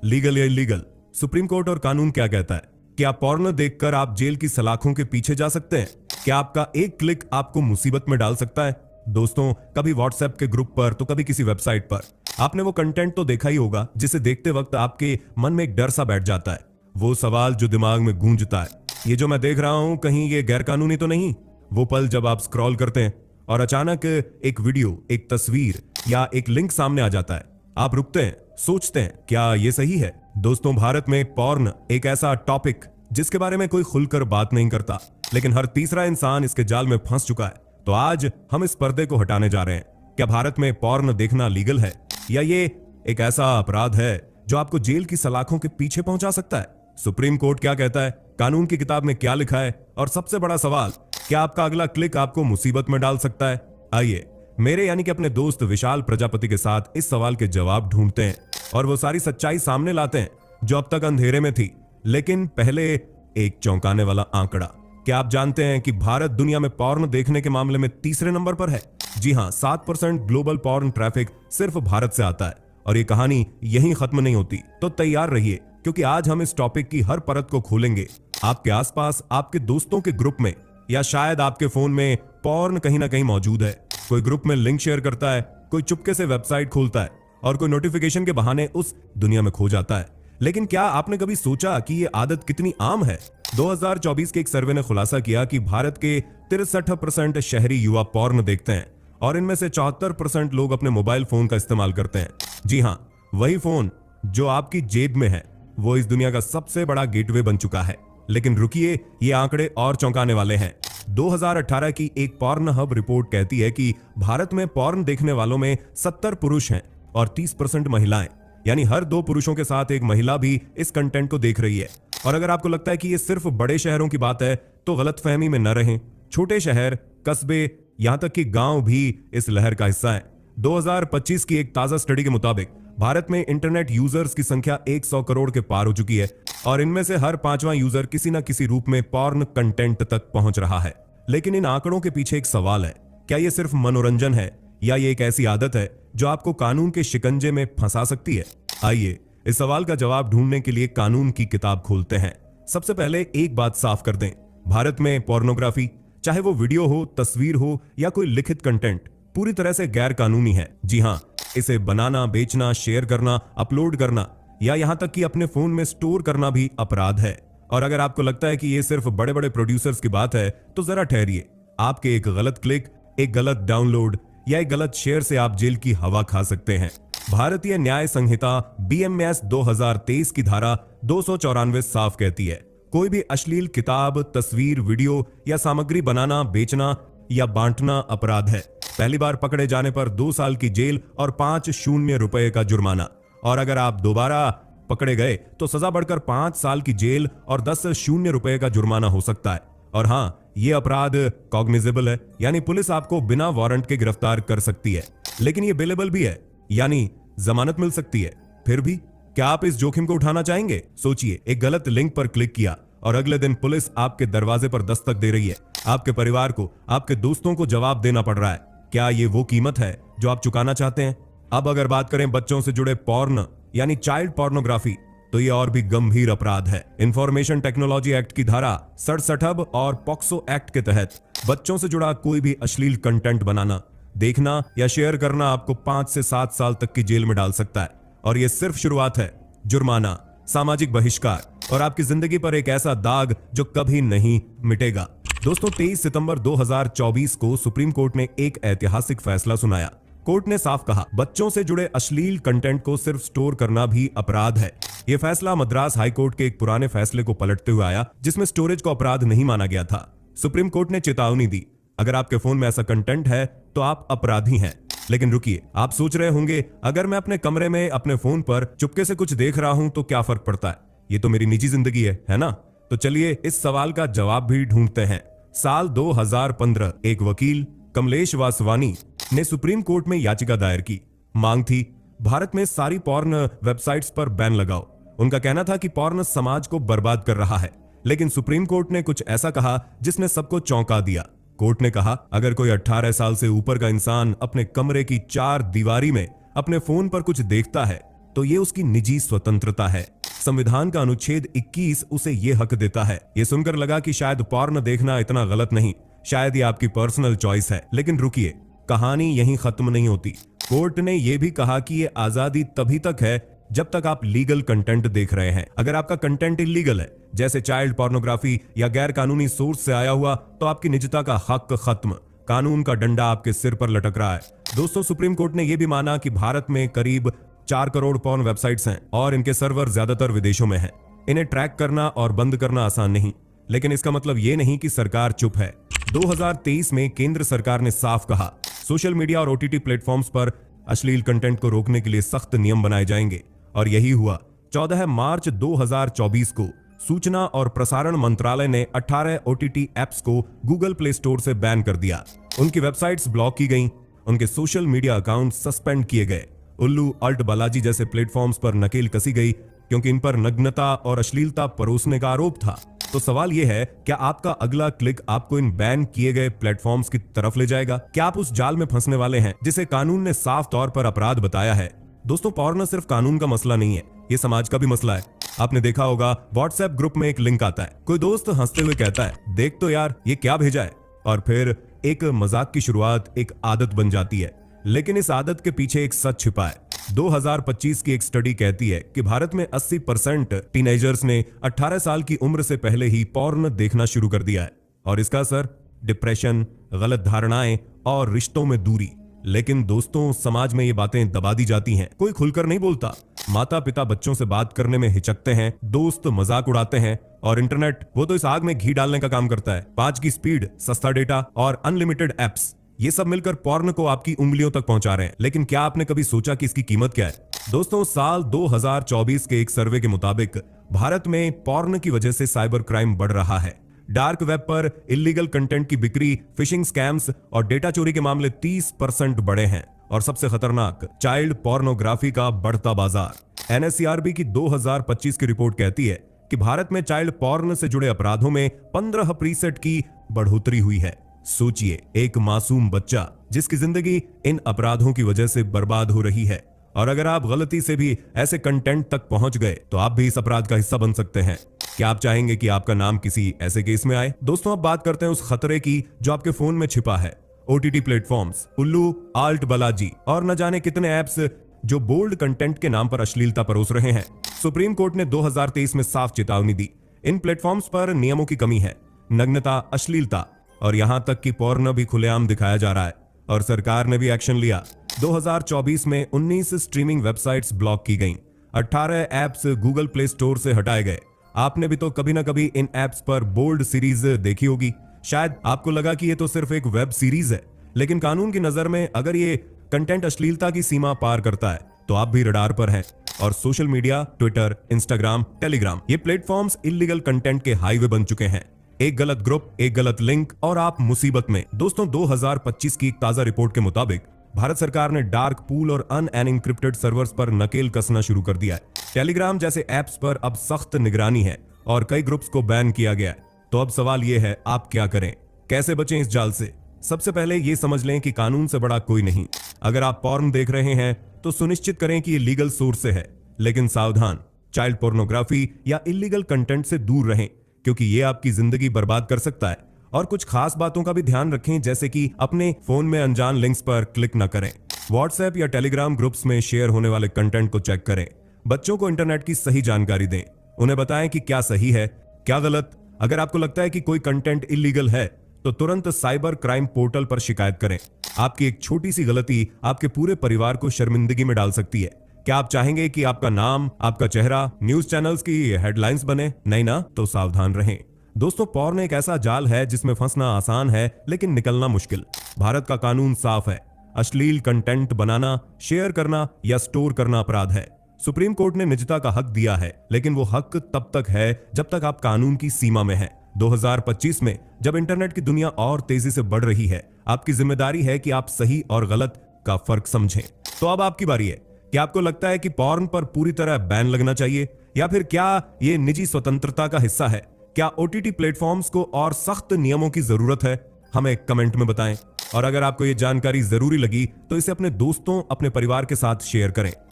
Legal या illegal, supreme court और कानून क्या कहता है? क्या पॉर्न देखकर आप जेल की सलाखों के पीछे जा सकते हैं? क्या आपका एक क्लिक आपको मुसीबत में डाल सकता है? दोस्तों, कभी व्हाट्सएप के ग्रुप पर तो कभी किसी वेबसाइट पर आपने वो कंटेंट तो देखा ही होगा जिसे देखते वक्त आपके मन में एक डर सा बैठ जाता है। वो सवाल जो दिमाग में गूंजता है, ये जो मैं देख रहा हूं कहीं ये गैर कानूनी तो नहीं? वो पल जब आप स्क्रॉल करते हैं और अचानक एक वीडियो, एक तस्वीर या एक लिंक सामने आ जाता है। आप रुकते हैं, सोचते हैं क्या ये सही है? दोस्तों, भारत में पॉर्न एक ऐसा टॉपिक जिसके बारे में कोई खुलकर बात नहीं करता, लेकिन हर तीसरा इंसान इसके जाल में फंस चुका है। तो आज हम इस पर्दे को हटाने जा रहे हैं। क्या भारत में पॉर्न देखना लीगल है, या ये एक ऐसा अपराध है जो आपको जेल की सलाखों के पीछे पहुंचा सकता है? सुप्रीम कोर्ट क्या कहता है? कानून की किताब में क्या लिखा है? और सबसे बड़ा सवाल, क्या आपका अगला क्लिक आपको मुसीबत में डाल सकता है? आइए मेरे यानी कि अपने दोस्त विशाल प्रजापति के साथ इस सवाल के जवाब ढूंढते हैं और वो सारी सच्चाई सामने लाते हैं जो अब तक अंधेरे में थी। लेकिन पहले एक चौंकाने वाला आंकड़ा। क्या आप जानते हैं कि भारत दुनिया में पॉर्न देखने के मामले में तीसरे नंबर पर है? जी हां, 7% ग्लोबल पॉर्न ट्रैफिक सिर्फ भारत से आता है। और ये कहानी यहीं खत्म नहीं होती, तो तैयार रहिए क्योंकि आज हम इस टॉपिक की हर परत को खोलेंगे। आपके आसपास, आपके दोस्तों के ग्रुप में, या शायद आपके फोन में पॉर्न कहीं ना कहीं मौजूद है। कोई ग्रुप में लिंक शेयर करता है, कोई चुपके से वेबसाइट खोलता है और कोई नोटिफिकेशन के बहाने उस दुनिया में खो जाता है। लेकिन क्या आपने कभी सोचा कि ये आदत कितनी आम है? 2024 के एक सर्वे ने खुलासा किया कि भारत के 63% शहरी युवा पॉर्न देखते हैं और इनमें से 74% लोग अपने मोबाइल फोन का इस्तेमाल करते हैं। जी हां, वही फोन जो आपकी जेब में है वो इस दुनिया का सबसे बड़ा गेटवे बन चुका है। लेकिन रुकिए, ये आंकड़े और चौंकाने वाले हैं। 2018 की एक पॉर्न हब रिपोर्ट कहती है कि भारत में पॉर्न देखने वालों में 70 पुरुष हैं और 30% महिलाएं, यानी हर 2 पुरुषों के साथ एक महिला भी इस कंटेंट को देख रही है। और अगर आपको लगता है कि ये सिर्फ बड़े शहरों की बात है तो गलतफहमी में न रहें। छोटे शहर, कस्बे, यहां तक कि गांव भी इस लहर का हिस्सा है। 2025 की एक ताजा स्टडी के मुताबिक भारत में इंटरनेट यूजर्स की संख्या 100 करोड़ के पार हो चुकी है और इनमें से हर 5वां यूजर किसी न किसी रूप में पॉर्न कंटेंट तक पहुंच रहा है। लेकिन इन आंकड़ों के पीछे एक सवाल है, क्या ये सिर्फ मनोरंजन है या ये एक ऐसी आदत है जो आपको कानून के शिकंजे में फंसा सकती है? आइए इस सवाल का जवाब ढूंढने के लिए कानून की किताब खोलते हैं। सबसे पहले एक बात साफ कर दें, भारत में पोर्नोग्राफी, चाहे वो वीडियो हो, तस्वीर हो या कोई लिखित कंटेंट, पूरी तरह से गैर कानूनी है। जी हां, इसे बनाना, बेचना, शेयर करना, अपलोड करना या यहां तक कि अपने फोन में स्टोर करना भी अपराध है। और अगर आपको लगता है कि ये सिर्फ बड़े बड़े प्रोड्यूसर्स की बात है तो जरा ठहरिए। आपके एक गलत क्लिक, एक गलत डाउनलोड या एक गलत शेयर से आप जेल की हवा खा सकते हैं। भारतीय न्याय संहिता BMS 2023 की धारा 294 साफ कहती है, कोई भी अश्लील किताब, तस्वीर, वीडियो या सामग्री बनाना, बेचना या बांटना अपराध है। पहली बार पकड़े जाने पर 2 साल की जेल और 5 शून्य रुपए का जुर्माना। और अगर आप दोबारा पकड़े गए तो सजा बढ़कर 5 साल की जेल और 10 शून्य रुपए का जुर्माना हो सकता है। और हां, ये अपराध कॉग्निजेबल है, यानी पुलिस आपको बिना वारंट के गिरफ्तार कर सकती है। लेकिन ये बेलेबल भी है, यानी जमानत मिल सकती है। फिर भी क्या आप इस जोखिम को उठाना चाहेंगे? सोचिए, एक गलत लिंक पर क्लिक किया और अगले दिन पुलिस आपके दरवाजे पर दस्तक दे रही है। आपके परिवार को, आपके दोस्तों को जवाब देना पड़ रहा है। क्या ये वो कीमत है जो आप चुकाना चाहते हैं? अब अगर बात करें बच्चों से जुड़े पॉर्न यानी चाइल्ड पोर्नोग्राफी, तो ये और भी गंभीर अपराध है। इंफॉर्मेशन टेक्नोलॉजी एक्ट की धारा 67 और पॉक्सो एक्ट के तहत बच्चों से जुड़ा कोई भी अश्लील कंटेंट बनाना, देखना या शेयर करना आपको 5 से 7 साल तक की जेल में डाल सकता है। और ये सिर्फ शुरुआत है। जुर्माना, सामाजिक बहिष्कार और आपकी जिंदगी पर एक ऐसा दाग जो कभी नहीं मिटेगा। दोस्तों, 23 सितंबर 2024 को सुप्रीम कोर्ट ने एक ऐतिहासिक फैसला सुनाया। कोर्ट ने साफ कहा, बच्चों से जुड़े अश्लील कंटेंट को सिर्फ स्टोर करना भी अपराध है। यह फैसला मद्रास हाईकोर्ट के एक पुराने फैसले को पलटते हुए आया जिसमें स्टोरेज को अपराध नहीं माना गया था। सुप्रीम कोर्ट ने चेतावनी दी, अगर आपके फोन में ऐसा कंटेंट है तो आप अपराधी हैं। लेकिन रुकिए, आप सोच रहे होंगे, अगर मैं अपने कमरे में अपने फोन पर चुपके से कुछ देख रहा हूं तो क्या फर्क पड़ता है? ये तो मेरी निजी जिंदगी है ना? तो चलिए इस सवाल का जवाब भी ढूंढते हैं। साल 2015 एक वकील कमलेश वासवानी ने सुप्रीम कोर्ट में याचिका दायर की। मांग थी, भारत में सारी पॉर्न वेबसाइट्स पर बैन लगाओ। उनका कहना था कि पॉर्न समाज को बर्बाद कर रहा है। लेकिन सुप्रीम कोर्ट ने कुछ ऐसा कहा जिसने सबको चौंका दिया। कोर्ट ने कहा, अगर कोई 18 साल से ऊपर का इंसान अपने कमरे की 4 दीवारी में अपने फोन पर कुछ देखता है तो ये उसकी निजी स्वतंत्रता है। संविधान का अनुच्छेद 21 उसे ये हक देता है। ये सुनकर लगा कि शायद पॉर्न देखना इतना गलत नहीं, शायद ये आपकी पर्सनल चॉइस है। लेकिन रुकिए, कहानी यहीं खत्म नहीं होती। कोर्ट ने यह भी कहा कि ये आजादी तभी तक है जब तक आप लीगल कंटेंट देख रहे हैं। अगर आपका कंटेंट इलीगल है, जैसे चाइल्ड पोर्नोग्राफी या गैर कानूनी सोर्स से आया हुआ, तो आपकी निजता का हक खत्म। कानून का डंडा आपके सिर पर लटक रहा है। दोस्तों, सुप्रीम कोर्ट ने यह भी माना कि भारत में करीब 4 करोड़ पॉर्न वेबसाइट्स हैं और इनके सर्वर ज्यादातर विदेशों में हैं। इन्हें ट्रैक करना और बंद करना आसान नहीं, लेकिन इसका मतलब यह नहीं कि सरकार चुप है। 2023 में केंद्र सरकार ने साफ कहा, सोशल मीडिया और ओटीटी प्लेटफॉर्म्स पर अश्लील कंटेंट को रोकने के लिए सख्त नियम बनाए जाएंगे। और यही हुआ। 14 मार्च 2024 को सूचना और प्रसारण मंत्रालय ने 18 ओटीटी ऐप्स को गूगल प्ले स्टोर से बैन कर दिया। उनकी वेबसाइट्स ब्लॉक की गईं, उनके सोशल मीडिया अकाउंट सस्पेंड किए गए। उल्लू, अल्ट बालाजी जैसे प्लेटफॉर्म्स पर नकेल कसी गई क्योंकि इन पर नग्नता और अश्लीलता परोसने का आरोप था। तो सवाल यह है, क्या आपका अगला क्लिक आपको इन बैन किए गए प्लेटफॉर्म्स की तरफ ले जाएगा? क्या आप उस जाल में फंसने वाले हैं जिसे कानून ने साफ तौर पर अपराध बताया है? दोस्तों, पॉर्न सिर्फ कानून का मसला नहीं है, ये समाज का भी मसला है। आपने देखा होगा, व्हाट्सएप ग्रुप में एक लिंक आता है, कोई दोस्त हंसते हुए कहता है, देख तो यार ये क्या भेजा है, और फिर एक मजाक की शुरुआत एक आदत बन जाती है। लेकिन इस आदत के पीछे एक सच छिपा है। 2025 की एक स्टडी कहती है कि भारत में 80% टीनेजर्स ने 18 साल की उम्र से पहले ही पॉर्न देखना शुरू कर दिया है, और इसका असर डिप्रेशन, गलत धारणाएं और रिश्तों में दूरी। लेकिन दोस्तों, समाज में ये बातें दबा दी जाती हैं, कोई खुलकर नहीं बोलता। माता पिता बच्चों से बात करने में हिचकते हैं, दोस्त मजाक उड़ाते हैं, और इंटरनेट, वो तो इस आग में घी डालने का काम करता है। 5 की स्पीड, सस्ता डेटा और अनलिमिटेड एप्स, ये सब मिलकर पॉर्न को आपकी उंगलियों तक पहुंचा रहे हैं। लेकिन क्या आपने कभी सोचा कि इसकी कीमत क्या है? दोस्तों, साल 2024 के एक सर्वे के मुताबिक भारत में पॉर्न की वजह से साइबर क्राइम बढ़ रहा है। डार्क वेब पर इलीगल कंटेंट की बिक्री, फिशिंग स्कैम्स और डेटा चोरी के मामले 30% बढ़े हैं। और सबसे खतरनाक, चाइल्ड पोर्नोग्राफी का बढ़ता बाजार। एनएसईआरबी की 2025 की रिपोर्ट कहती है कि भारत में चाइल्ड पॉर्न से जुड़े अपराधों में 15% की बढ़ोतरी हुई है। सोचिए, एक मासूम बच्चा जिसकी जिंदगी इन अपराधों की वजह से बर्बाद हो रही है। और अगर आप गलती से भी ऐसे कंटेंट तक पहुंच गए तो आप भी इस अपराध का हिस्सा बन सकते हैं। क्या आप चाहेंगे कि आपका नाम किसी ऐसे केस में आए? दोस्तों, अब बात करते हैं उस खतरे की जो आपके फोन में छिपा है। ओटीटी प्लेटफॉर्म्स, उल्लू, आल्ट बालाजी और न जाने कितने ऐप्स जो बोल्ड कंटेंट के नाम पर अश्लीलता परोस रहे हैं। सुप्रीम कोर्ट ने 2023 में साफ चेतावनी दी, इन प्लेटफॉर्म्स पर नियमों की कमी है। नग्नता, अश्लीलता और यहां तक कि पॉर्न भी खुलेआम दिखाया जा रहा है, और सरकार ने भी एक्शन लिया। 2024 में 19 स्ट्रीमिंग वेबसाइट्स ब्लॉक की गईं, 18 ऐप्स गूगल प्ले स्टोर से हटाए गए। आपने भी तो कभी ना कभी इन ऐप्स पर बोल्ड सीरीज देखी होगी। शायद आपको लगा कि ये तो सिर्फ एक वेब सीरीज है, लेकिन कानून की नजर में अगर ये कंटेंट अश्लीलता की सीमा पार करता है तो आप भी रडार पर हैं। और social media, Twitter, Instagram, Telegram, ये प्लेटफॉर्म्स इलीगल कंटेंट के हाईवे बन चुके हैं। एक गलत ग्रुप, एक गलत लिंक और आप मुसीबत में। दोस्तों, 2025 की एक ताजा रिपोर्ट के मुताबिक भारत सरकार ने डार्क पूल और अनएनक्रिप्टेड सर्वर्स पर नकेल कसना शुरू कर दिया है। टेलीग्राम जैसे ऐप्स पर अब सख्त निगरानी है और कई ग्रुप्स को बैन किया गया है। तो अब सवाल यह है, आप क्या करें? कैसे बचें इस जाल से? सबसे पहले यह समझ लें कि कानून से बड़ा कोई नहीं। अगर आप पॉर्न देख रहे हैं तो सुनिश्चित करें कि ये लीगल सोर्स से है, लेकिन सावधान, चाइल्ड पोर्नोग्राफी या इलीगल कंटेंट से दूर रहें, क्योंकि ये आपकी जिंदगी बर्बाद कर सकता है। और कुछ खास बातों का भी ध्यान रखें, जैसे कि अपने फोन में अनजान लिंक्स पर क्लिक न करें। व्हाट्सएप या टेलीग्राम ग्रुप्स में शेयर होने वाले कंटेंट को चेक करें। बच्चों को इंटरनेट की सही जानकारी दें, उन्हें बताएं कि क्या सही है, क्या गलत। अगर आपको लगता है कि कोई कंटेंट इलीगल है तो तुरंत साइबर क्राइम पोर्टल पर शिकायत करें। आपकी एक छोटी सी गलती आपके पूरे परिवार को शर्मिंदगी में डाल सकती है। क्या आप चाहेंगे कि आपका नाम, आपका चेहरा न्यूज चैनल्स की हेडलाइंस बने? नहीं ना? तो सावधान रहें। दोस्तों, पॉर्न एक ऐसा जाल है जिसमें फंसना आसान है लेकिन निकलना मुश्किल। भारत का कानून साफ है, अश्लील कंटेंट बनाना, शेयर करना या स्टोर करना अपराध है। सुप्रीम कोर्ट ने निजता का हक दिया है, लेकिन वो हक तब तक है जब तक आप कानून की सीमा में हैं। 2025 में जब इंटरनेट की दुनिया और तेजी से बढ़ रही है, आपकी जिम्मेदारी है कि आप सही और गलत का फर्क समझें। तो अब आपकी बारी है। क्या आपको लगता है कि पॉर्न पर पूरी तरह बैन लगना चाहिए, या फिर क्या ये निजी स्वतंत्रता का हिस्सा है? क्या ओटीटी प्लेटफॉर्म्स को और सख्त नियमों की जरूरत है? हमें कमेंट में बताएं। और अगर आपको ये जानकारी जरूरी लगी तो इसे अपने दोस्तों, अपने परिवार के साथ शेयर करें।